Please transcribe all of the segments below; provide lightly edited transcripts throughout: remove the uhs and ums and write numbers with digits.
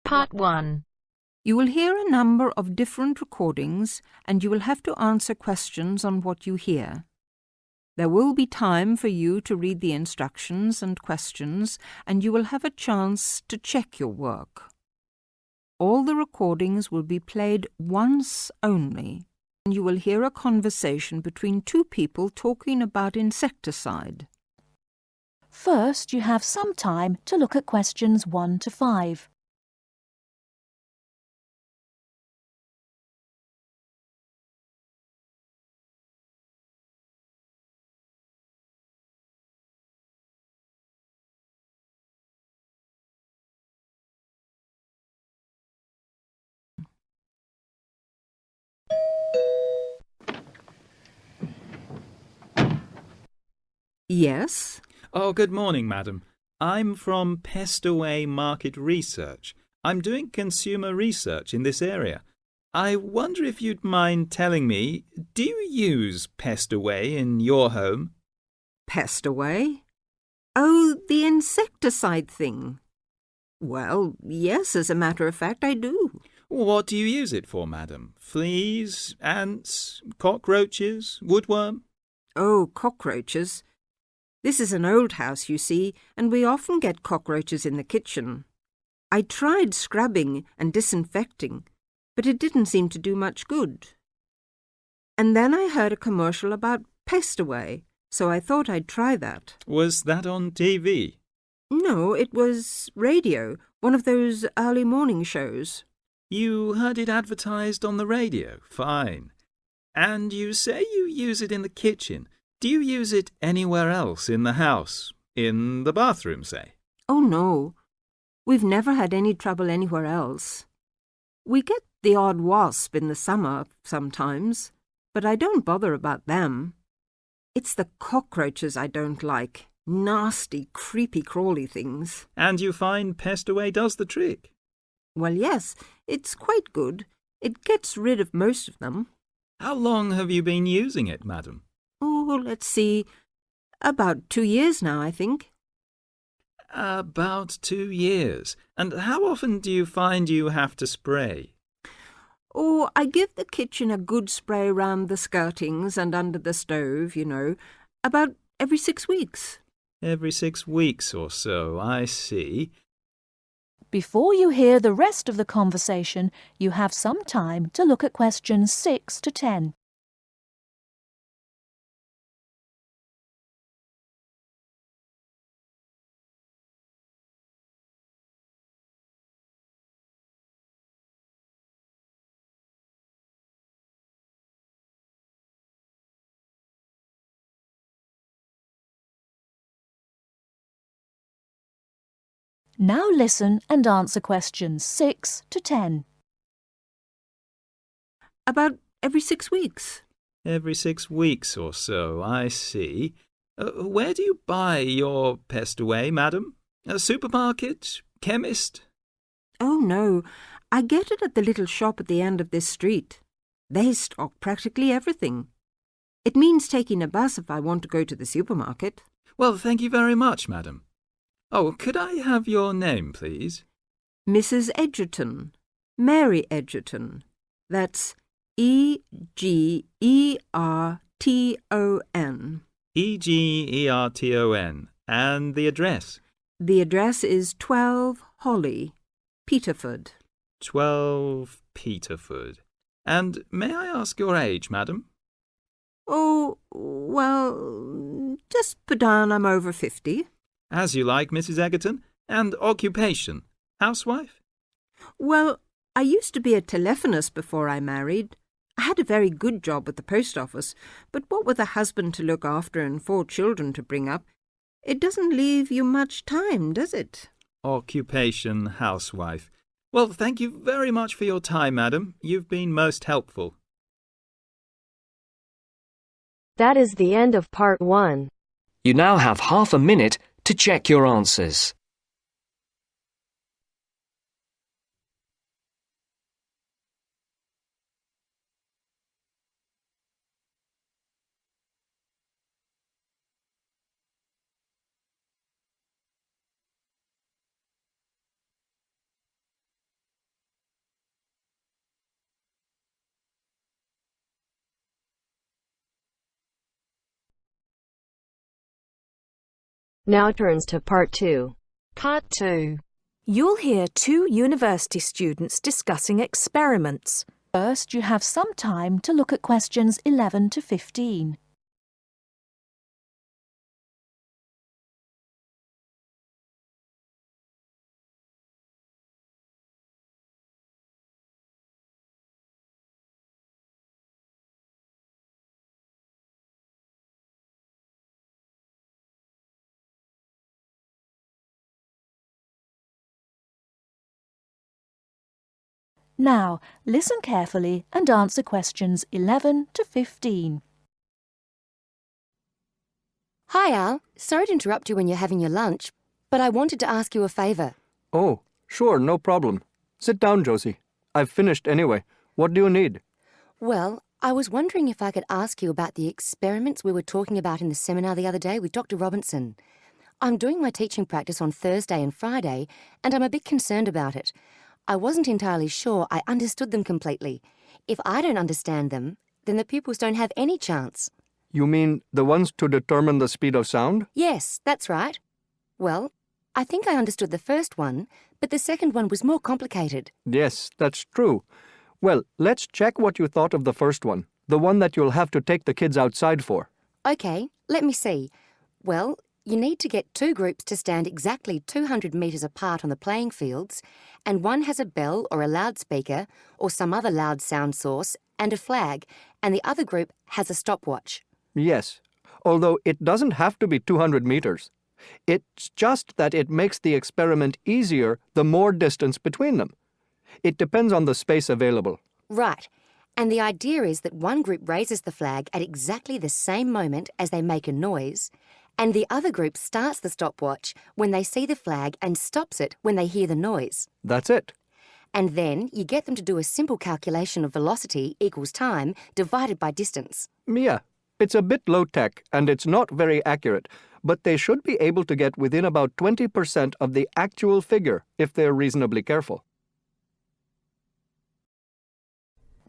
Part 1. You will hear a number of different recordings and you will have to answer questions on what you hear. There will be time for you to read the instructions and questions and you will have a chance to check your work. All the recordings will be played once only. You will hear a conversation between two people talking about insecticide. First, you have some time to look at questions 1 to 5. Yes? Oh, good morning, madam. I'm from Pestaway Market Research. I'm doing consumer research in this area. I wonder if you'd mind telling me, do you use Pestaway in your home? Pestaway? Oh, the insecticide thing. Well, yes, as a matter of fact, I do. What do you use it for, madam? Fleas, ants, cockroaches, woodworm? Oh, cockroaches. This is an old house, you see, and we often get cockroaches in the kitchen. I tried scrubbing and disinfecting, but it didn't seem to do much good. And then I heard a commercial about Pestaway, so I thought I'd try that. Was that on TV? No, it was radio, one of those early morning shows. You heard it advertised on the radio? Fine. And you say you use it in the kitchen. Do you use it anywhere else in the house? In the bathroom, say? Oh, no. We've never had any trouble anywhere else. We get the odd wasp in the summer sometimes, but I don't bother about them. It's the cockroaches I don't like. Nasty, creepy, crawly things. And you find Pestaway does the trick? Well, yes, it's quite good. It gets rid of most of them. How long have you been using it, madam? Oh, let's see. About 2 years now, I think. About 2 years. And how often do you find you have to spray? Oh, I give the kitchen a good spray round the skirtings and under the stove, you know, about every 6 weeks. Every 6 weeks or so, I see. Before you hear the rest of the conversation, you have some time to look at questions 6 to 10. Now listen and answer questions 6 to 10. About every 6 weeks. Every 6 weeks or so, I see. Where do you buy your Pestaway, madam? A supermarket? Chemist? Oh, no. I get it at the little shop at the end of this street. They stock practically everything. It means taking a bus if I want to go to the supermarket. Well, thank you very much, madam. Oh, could I have your name, please? Mrs. Edgerton. Mary Edgerton. That's Egerton. Egerton. And the address? The address is 12 Holly, Peterford. 12 Peterford. And may I ask your age, madam? Oh, well, just put down I'm over 50. As you like, Mrs. Egerton. And occupation? Housewife? Well, I used to be a telephonist before I married. I had a very good job at the post office, but what with a husband to look after and 4 children to bring up, it doesn't leave you much time, does it? Occupation, housewife. Well, thank you very much for your time, madam. You've been most helpful. That is the end of Part 1. You now have half a minute to check your answers. Now turns to Part 2. Part 2. You'll hear two university students discussing experiments. First, you have some time to look at questions 11 to 15. Now, listen carefully and answer questions 11 to 15. Hi, Al. Sorry to interrupt you when you're having your lunch, but I wanted to ask you a favour. Oh, sure, no problem. Sit down, Josie. I've finished anyway. What do you need? Well, I was wondering if I could ask you about the experiments we were talking about in the seminar the other day with Dr. Robinson. I'm doing my teaching practice on Thursday and Friday, and I'm a bit concerned about it. I wasn't entirely sure I understood them completely. If I don't understand them, then the pupils don't have any chance. You mean the ones to determine the speed of sound? Yes, that's right. Well, I think I understood the first one, but the second one was more complicated. Yes, that's true. Well, let's check what you thought of the first one, the one that you'll have to take the kids outside for. OK, let me see. Well, you need to get two groups to stand exactly 200 metres apart on the playing fields, and one has a bell or a loudspeaker or some other loud sound source and a flag, and the other group has a stopwatch. Yes, although it doesn't have to be 200 meters. It's just that it makes the experiment easier the more distance between them. It depends on the space available. Right. And the idea is that one group raises the flag at exactly the same moment as they make a noise, and the other group starts the stopwatch when they see the flag and stops it when they hear the noise. That's it. And then you get them to do a simple calculation of velocity equals time divided by distance. Yeah, it's a bit low-tech and it's not very accurate, but they should be able to get within about 20% of the actual figure if they're reasonably careful.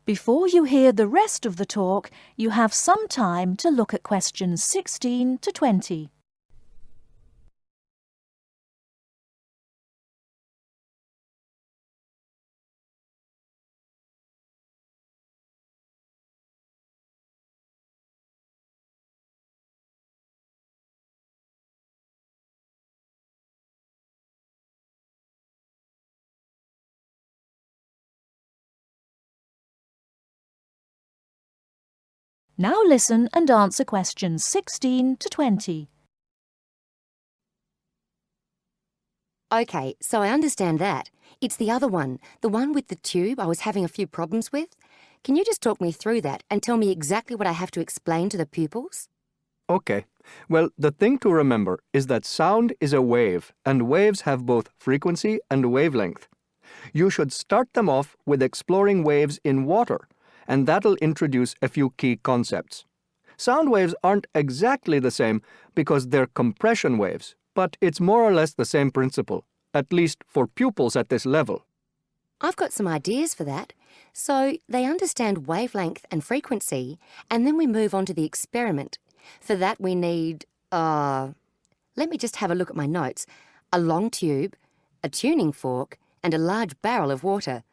Before you hear the rest of the talk, you have some time to look at questions 16 to 20. Now listen and answer questions 16 to 20. OK, so I understand that. It's the other one, the one with the tube I was having a few problems with. Can you just talk me through that and tell me exactly what I have to explain to the pupils? Okay. Well, the thing to remember is that sound is a wave, and waves have both frequency and wavelength. You should start them off with exploring waves in water, and that'll introduce a few key concepts. Sound waves aren't exactly the same because they're compression waves, but it's more or less the same principle, at least for pupils at this level. I've got some ideas for that. So they understand wavelength and frequency, and then we move on to the experiment. For that we need, let me just have a look at my notes. A long tube, a tuning fork, and a large barrel of water.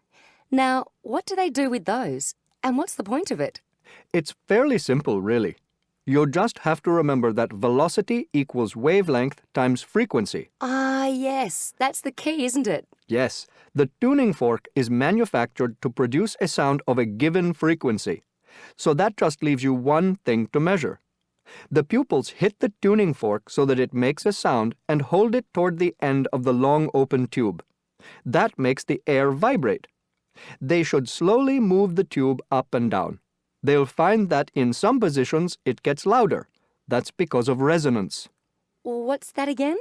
Now, what do they do with those? And what's the point of it? It's fairly simple, really. You'll just have to remember that velocity equals wavelength times frequency. Ah, yes, that's the key, isn't it? Yes, the tuning fork is manufactured to produce a sound of a given frequency. So that just leaves you one thing to measure. The pupils hit the tuning fork so that it makes a sound and hold it toward the end of the long open tube. That makes the air vibrate. They should slowly move the tube up and down. They'll find that in some positions it gets louder. That's because of resonance. What's that again?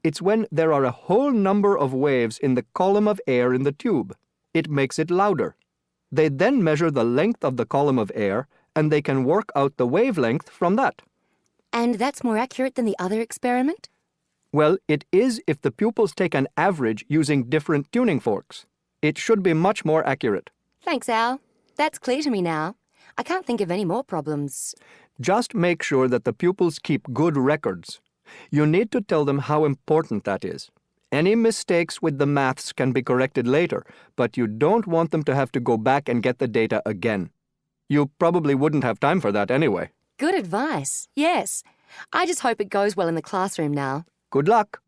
It's when there are a whole number of waves in the column of air in the tube. It makes it louder. They then measure the length of the column of air, and they can work out the wavelength from that. And that's more accurate than the other experiment? Well, it is if the pupils take an average using different tuning forks. It should be much more accurate. Thanks, Al. That's clear to me now. I can't think of any more problems. Just make sure that the pupils keep good records. You need to tell them how important that is. Any mistakes with the maths can be corrected later, but you don't want them to have to go back and get the data again. You probably wouldn't have time for that anyway. Good advice, yes. I just hope it goes well in the classroom now. Good luck.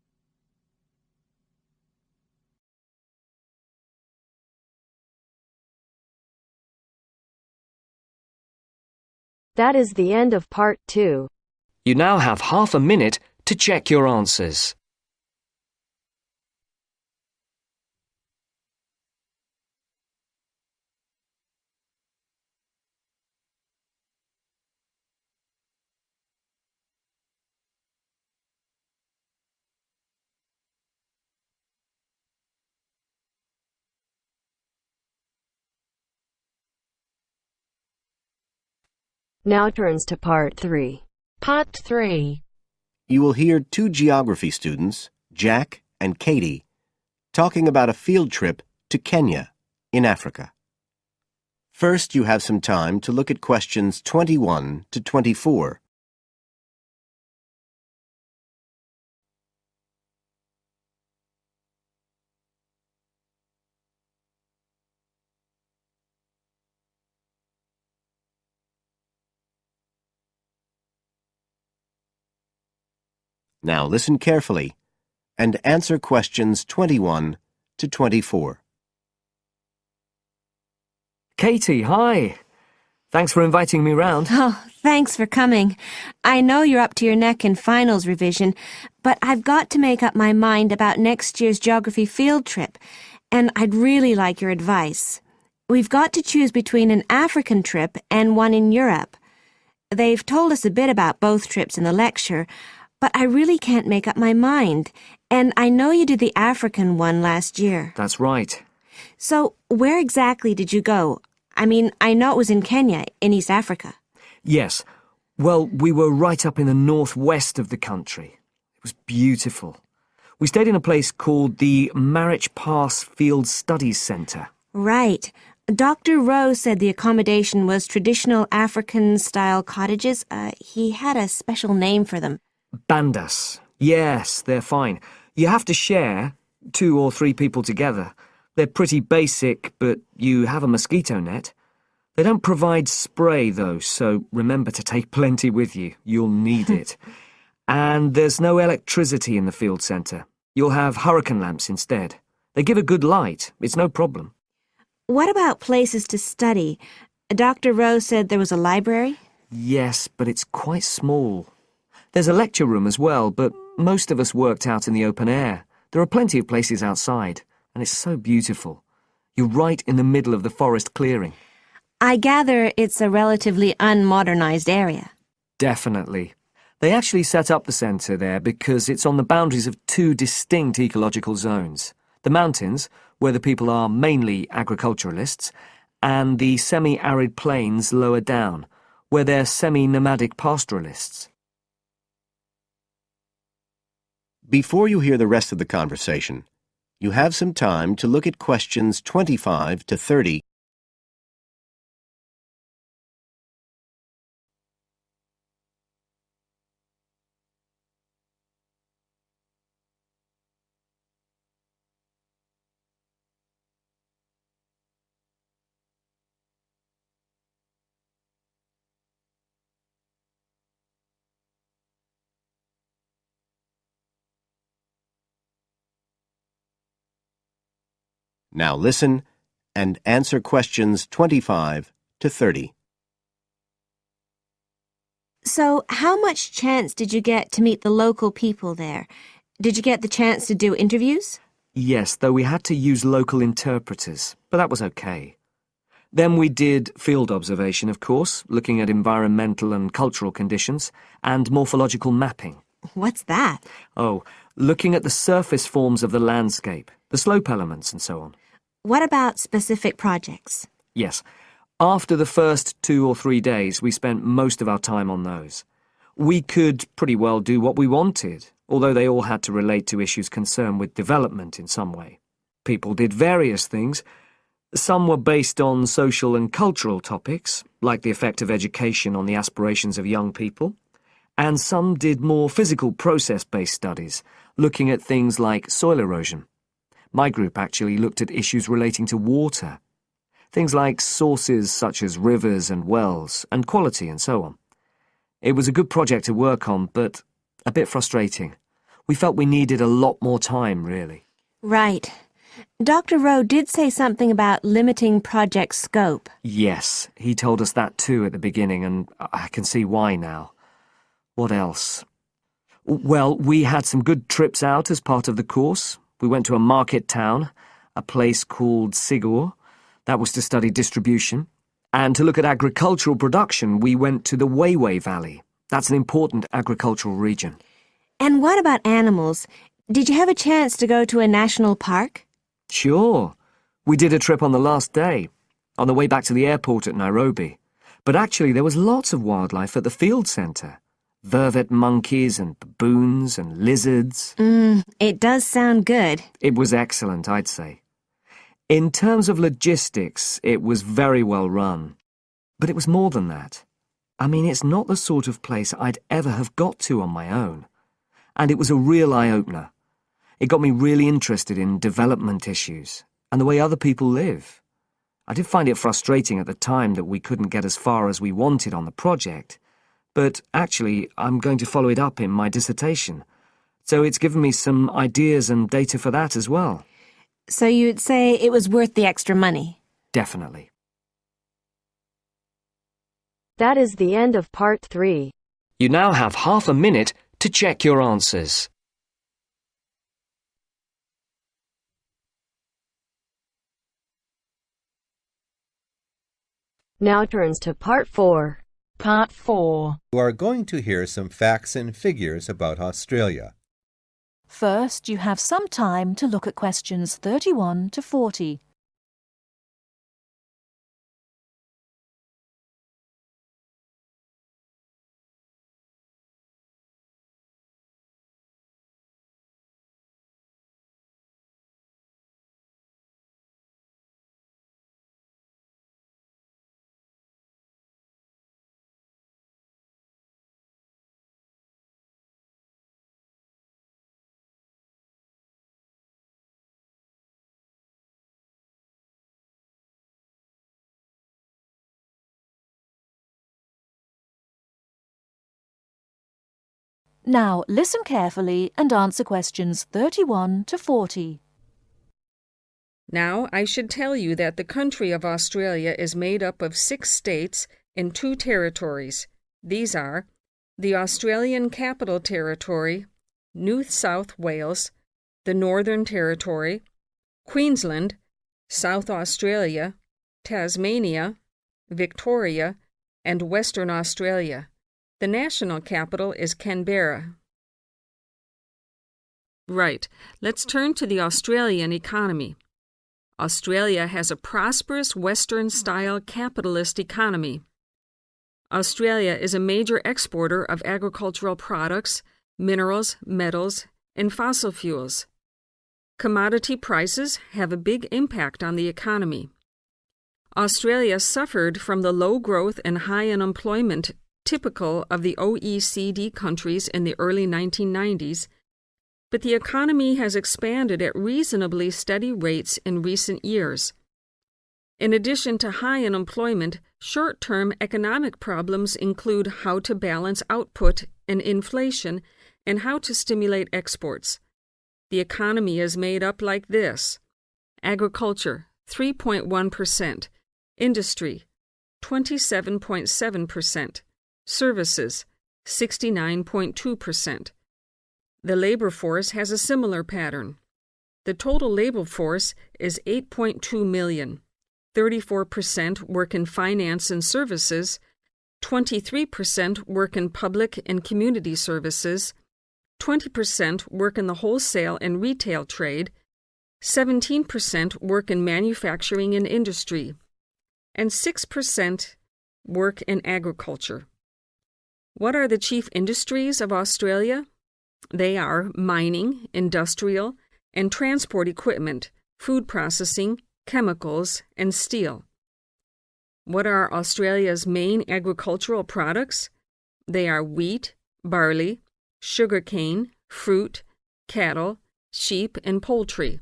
That is the end of part 2. You now have half a minute to check your answers. Now turns to part 3. Part 3. You will hear two geography students, Jack and Katie, talking about a field trip to Kenya in Africa. First, you have some time to look at questions 21 to 24. Now listen carefully and answer questions 21 to 24. Katie, hi. Thanks for inviting me round. Oh, thanks for coming. I know you're up to your neck in finals revision, but I've got to make up my mind about next year's geography field trip, and I'd really like your advice. We've got to choose between an African trip and one in Europe. They've told us a bit about both trips in the lecture, but I really can't make up my mind, and I know you did the African one last year. That's right. So, where exactly did you go? I mean, I know it was in Kenya, in East Africa. Yes. Well, we were right up in the northwest of the country. It was beautiful. We stayed in a place called the Marich Pass Field Studies Centre. Right. Dr. Rose said the accommodation was traditional African-style cottages. He had a special name for them. Bandas. Yes, they're fine. You have to share, 2 or 3 people together. They're pretty basic, but you have a mosquito net. They don't provide spray, though, so remember to take plenty with you. You'll need it. And there's no electricity in the field centre. You'll have hurricane lamps instead. They give a good light. It's no problem. What about places to study? Dr. Rose said there was a library? Yes, but it's quite small. There's a lecture room as well, but most of us worked out in the open air. There are plenty of places outside, and it's so beautiful. You're right in the middle of the forest clearing. I gather it's a relatively unmodernized area. Definitely. They actually set up the centre there because it's on the boundaries of 2 distinct ecological zones. The mountains, where the people are mainly agriculturalists, and the semi-arid plains lower down, where they're semi-nomadic pastoralists. Before you hear the rest of the conversation, you have some time to look at questions 25 to 30. Now listen and answer questions 25 to 30. So, how much chance did you get to meet the local people there? Did you get the chance to do interviews? Yes, though we had to use local interpreters, but that was okay. Then we did field observation, of course, looking at environmental and cultural conditions, and morphological mapping. What's that? Oh, looking at the surface forms of the landscape, the slope elements and so on. What about specific projects? Yes. After the first 2 or 3 days, we spent most of our time on those. We could pretty well do what we wanted, although they all had to relate to issues concerned with development in some way. People did various things. Some were based on social and cultural topics, like the effect of education on the aspirations of young people, And some did more physical process-based studies, looking at things like soil erosion. My group actually looked at issues relating to water. Things like sources such as rivers and wells, and quality and so on. It was a good project to work on, but a bit frustrating. We felt we needed a lot more time, really. Right. Dr. Rowe did say something about limiting project scope. Yes, he told us that too at the beginning, and I can see why now. What else? Well, we had some good trips out as part of the course. We went to a market town, a place called Sigur. That was to study distribution. And to look at agricultural production, we went to the Weiwei Valley. That's an important agricultural region. And what about animals? Did you have a chance to go to a national park? Sure. We did a trip on the last day, on the way back to the airport at Nairobi. But actually there was lots of wildlife at the field centre. Vervet monkeys and baboons and lizards. It does sound good. It was excellent, I'd say. In terms of logistics, it was very well run. But it was more than that. I mean, it's not the sort of place I'd ever have got to on my own. And it was a real eye-opener. It got me really interested in development issues and the way other people live. I did find it frustrating at the time that we couldn't get as far as we wanted on the project, but actually I'm going to follow it up in my dissertation, so it's given me some ideas and data for that as well. So you'd say it was worth the extra money? Definitely. That is the end of part 3. You now have half a minute to check your answers. Now turns to part 4. Part 4. You are going to hear some facts and figures about Australia. First, you have some time to look at questions 31 to 40. Now, listen carefully and answer questions 31 to 40. Now, I should tell you that the country of Australia is made up of 6 states and 2 territories. These are the Australian Capital Territory, New South Wales, the Northern Territory, Queensland, South Australia, Tasmania, Victoria, and Western Australia. The national capital is Canberra. Right, let's turn to the Australian economy. Australia has a prosperous Western-style capitalist economy. Australia is a major exporter of agricultural products, minerals, metals, and fossil fuels. Commodity prices have a big impact on the economy. Australia suffered from the low growth and high unemployment typical of the OECD countries in the early 1990s, but the economy has expanded at reasonably steady rates in recent years. In addition to high unemployment, short-term economic problems include how to balance output and inflation and how to stimulate exports. The economy is made up like this: agriculture, 3.1%, industry, 27.7%, services, 69.2%. The labor force has a similar pattern. The total labor force is 8.2 million. 34% work in finance and services, 23% work in public and community services, 20% work in the wholesale and retail trade, 17% work in manufacturing and industry, and 6% work in agriculture. What are the chief industries of Australia? They are mining, industrial, and transport equipment, food processing, chemicals, and steel. What are Australia's main agricultural products? They are wheat, barley, sugarcane, fruit, cattle, sheep, and poultry.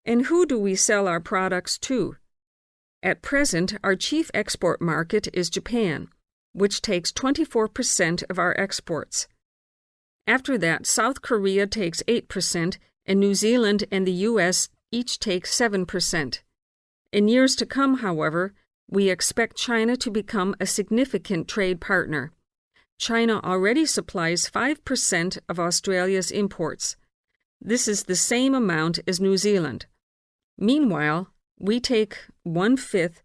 And who do we sell our products to? At present, our chief export market is Japan, which takes 24% of our exports. After that, South Korea takes 8%, and New Zealand and the U.S. each take 7%. In years to come, however, we expect China to become a significant trade partner. China already supplies 5% of Australia's imports. This is the same amount as New Zealand. Meanwhile, we take 1/5,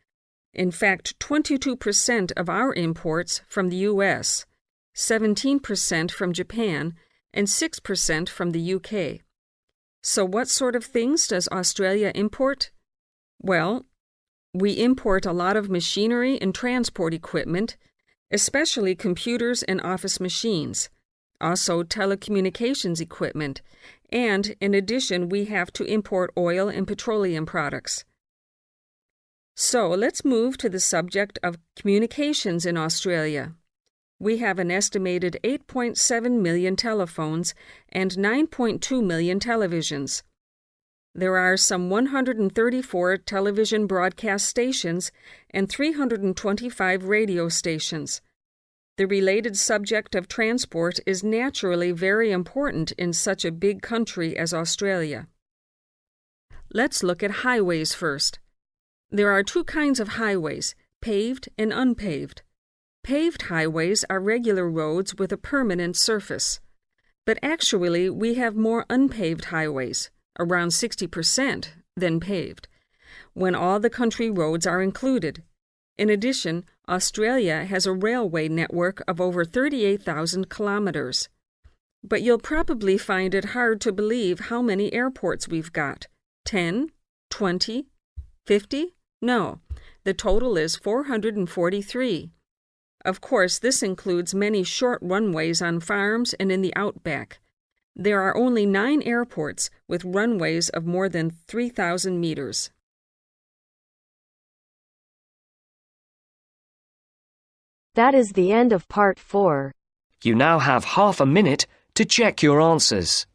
in fact 22% of our imports from the U.S., 17% from Japan, and 6% from the U.K. So what sort of things does Australia import? Well, we import a lot of machinery and transport equipment, especially computers and office machines, also telecommunications equipment, and in addition we have to import oil and petroleum products. So let's move to the subject of communications in Australia. We have an estimated 8.7 million telephones and 9.2 million televisions. There are some 134 television broadcast stations and 325 radio stations. The related subject of transport is naturally very important in such a big country as Australia. Let's look at highways first. There are two kinds of highways, paved and unpaved. Paved highways are regular roads with a permanent surface. But actually, we have more unpaved highways, around 60%, than paved, when all the country roads are included. In addition, Australia has a railway network of over 38,000 kilometers. But you'll probably find it hard to believe how many airports we've got. 10? 20? 50? No, the total is 443. Of course, this includes many short runways on farms and in the outback. There are only 9 airports with runways of more than 3,000 meters. That is the end of part 4. You now have half a minute to check your answers.